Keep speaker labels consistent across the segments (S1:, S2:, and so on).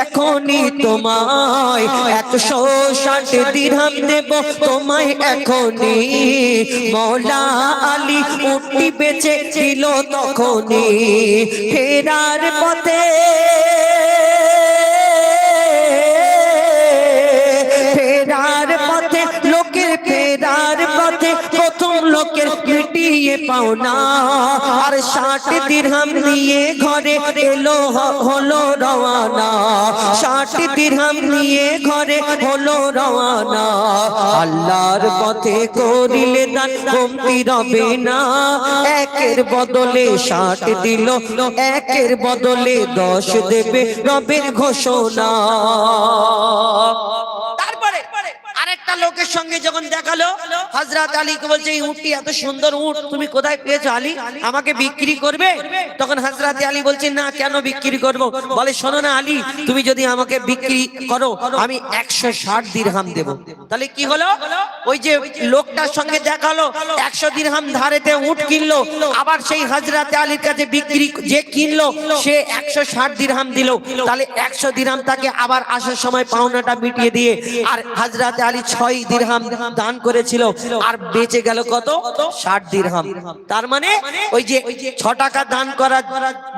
S1: এখনই তোমায় 160 দিরহাম দেব তোমায় এখনই। মওলা আলী উটটি বেচে দিল তখনই। ফেরার পথে লোকের ফেরার পথে প্রথম লোকের মিটিয়ে পাওনা। আর 60 দিরহাম নিয়ে ঘরে এলো হলো রওয়ানা। 60 দিরহাম নিয়ে ঘরে হলো রওয়ানা। আল্লাহর পথে করিলে দান কমতি রবে না। একের বদলে 60 দিল, একের বদলে 10 দেবে রবের ঘোষণা। আরেকটা লোকের সঙ্গে যখন দেখালো, হযরত আলীকে বলছে এই উটটি এত সুন্দর উট তুমি কোথায় পেয়েছো আলী, আমাকে বিক্রি করবে? তখন হযরত আলী বলছেন না, কেন বিক্রি করব? বলে শোনো না আলী, তুমি যদি আমাকে বিক্রি করো আমি 160 দিরহাম দেব। তাহলে কি হলো, ওই যে লোকটার সঙ্গে দেখালো 100 দিরহাম ধারেতে উট কিনলো, আবার সেই হযরত আলীর কাছে বিক্রি যে কিনলো সে 160 দিরহাম দিল। তাহলে 100 দিরহাম তাকে আবার আসার সময় পাওনাটা মিটিয়ে দিয়ে আর হযরত আলী 6 দিরহাম দান করেছিল, আর বেঁচে গেল কত? 60 দিরহাম। তার মানে ওই যে 6 টাকা দান করার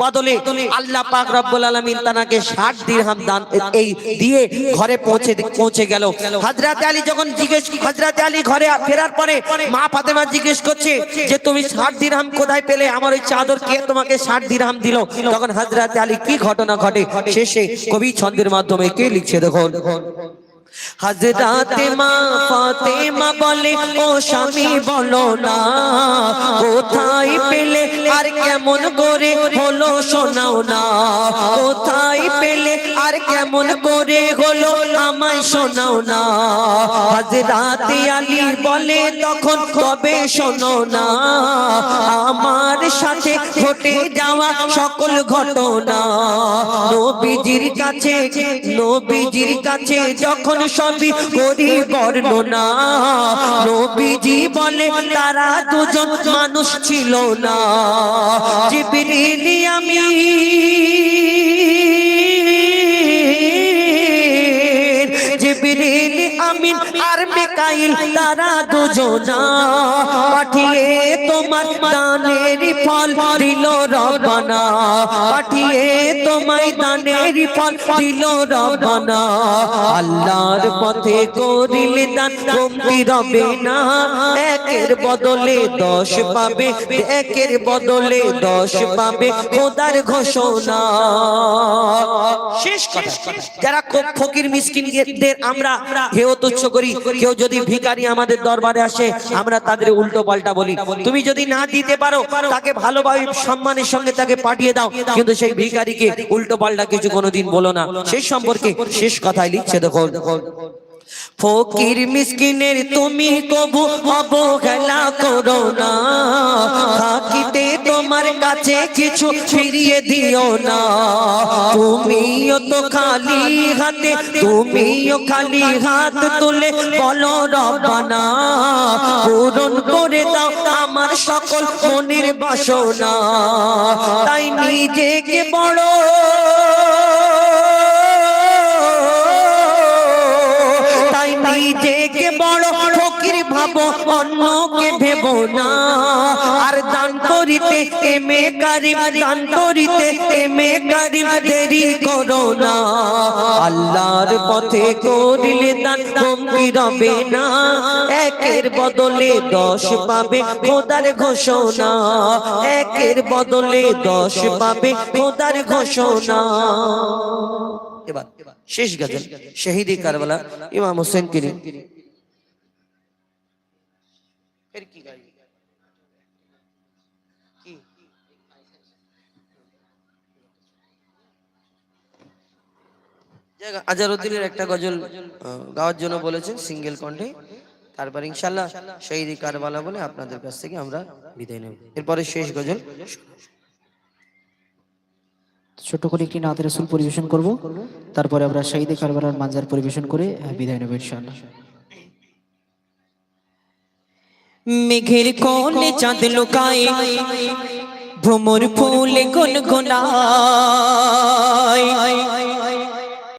S1: বদলে আল্লাহ পাক রব্বুল আলামিন তাকে 60 দিরহাম দান এই দিয়ে ঘরে পৌঁছে গেল। হযরত আলী যখন হযরত আলী ঘরে ফেরার পরে মা ফাতেমা জিজ্ঞেস করছে যে তুমি 60 দিরহাম কোথায় পেলে, আমার ওই চাদর কে তোমাকে 60 দিরহাম দিল? তখন হযরত আলী কি ঘটনা ঘটে শেষে কবি ছন্দের মাধ্যমে কে লিখছে দেখো। হযরত মা ফাতেমা বলে ও স্বামী বলো না, কোথায় পেলে আর কেমন করে হলো শোনাও না। কোথায় পেলে আর কেমন করে হলো আমায় শোনাও না। হযরত আলী বলে তখন কবে শোনো না, আমার সাথে ঘটে যাওয়া সকল ঘটনা। নবীজির কাছে যখন সবই করি বর্ণনা। নবীজি বলে তারা দুজন মানুষ ছিল না, জিবরিল আমিন আর মিকাইল তারা দুজনা। পাঠিয়ে তোমার দানের ফল দিল রব্বানা, পাঠিয়ে তোমায় দানের ফল দিল রব্বানা। আল্লাহর পথে করিলে দান কমতি রবে না। একের বদলে 10 পাবে, একের বদলে 10 পাবে খোদার ঘোষণা। শেষ কথা, যারা ফকির মিসকিনদের আমরা হেয় তুচ্ছ করি, কেউ যদি ভিখারি আমাদের দরবারে আসে আমরা তাদের উল্টো পাল্টা বলি। তুমি যদি না দিতে পারো তাকে ভালোভাবে সম্মানের সঙ্গে তাকে পাঠিয়ে দাও, কিন্তু সেই ভিখারিকে উল্টো পাল্টা কিছু কোনোদিন বলো না। সেই সম্পর্কে শেষ কথাই লিখছে দেখো। ফকির মিসকিনের তুমি কবু অবহেলা করো না, থাকিতে তোমার কাছে কিছু ফিরিয়ে দিও না। তুমিও তো খালি হাতে, তুমিও খালি হাত তুলে বলো রব্বানা, পূরণ করে দাও আমার সকল মনের বাসনা। তাই নিজেকে বড় নিজেকে বড় ফকির ভাবো, অন্যকে ভেবো না। আর দান করিতে এমে কারিম, দান করিতে এমে কারিম দেরি করো না। আল্লাহর পথে করিলে দান কমতি রবে না। একের বদলে 10 পাবে খোদার ঘোষণা, একের বদলে 10 পাবে খোদার ঘোষণা। এবার শেষ গজল শহীদ কারবালা ইমাম হোসেন কি আজহারউদ্দিনের একটা গজল গাওয়ার জন্য বলেছেন সিঙ্গেল কণ্ঠে, তারপর ইনশাআল্লাহ শহীদ কারবালা বলে আপনাদের কাছ থেকে আমরা বিদায় নেব। এরপরে শেষ গজল
S2: ছোট করে একটি নাতে রাসূল পরিবেশন করব, তারপরে আমরা শহীদ কারবালার মানজার পরিবেশন করে বিদায় নেব ইনশাআল্লাহ।
S1: মেঘের কোণে চাঁদ লুকায়, ভ্রমর ফুলে গুনগুনায়,